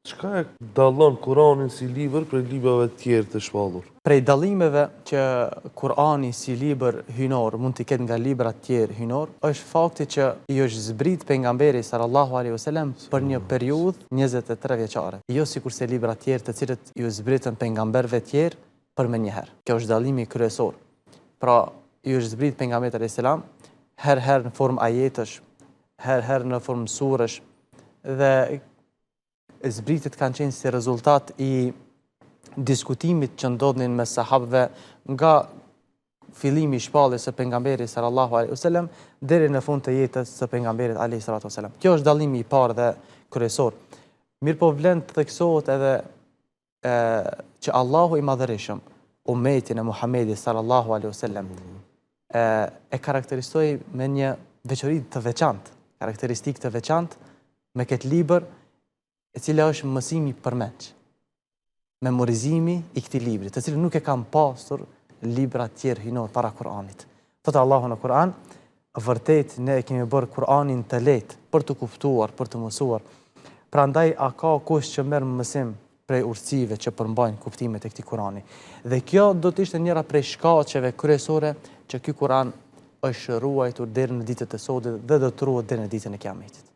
Çka e dallon Kur'anin si libër prej librave tjerë të shpallur? Prej dallimeve që Kur'ani si libër hynor mund të ketë nga libra tjerë hynor, është fakti që i është zbrit pejgamberi sallallahu alaihi wasallam për një periudhë 23 vjeçare. Jo sikurse libra tjerë të cilët ju zbritën pejgamberëve tjerë për më një herë. Kjo është dallimi kryesor. Pra, i është zbrit pejgamberit alayhis salam herë në formë ajetësh, herë në formë surësh dhe zbritit kanë qenë si rezultat i diskutimit që ndodhnin me sahabëve nga fillimi i shpalljes së pejgamberit sallallahu alaihi wasallam deri në fund të jetës së pejgamberit alaihi salatu wasallam. Kjo është dallimi i parë dhe kryesor. Mirpo vlen të theksohet edhe që Allahu i Madhërisëm ummetin e Muhamedit sallallahu alaihi wasallam e karakteristoi me një veçori të veçantë, karakteristikë të veçantë me këtë libër, e cila është mësimi përmendsh, memorizimi i këtij libri, të cilën nuk e kanë pasur libra të tjerë hynor para Kur'anit. Thotë Allahu në Kur'an, vërtet ne e kemi bërë Kur'anin të lehtë për të kuptuar, për të mësuar. Prandaj a ka kush që merr mësim prej urtësive që përmbajnë kuptimet e këtij Kur'ani. Dhe kjo do të ishte njëra prej shkaqeve kryesore që ky Kur'an është ruajtur deri në ditët e sotme dhe do të ruhet deri në ditën e Kiametit.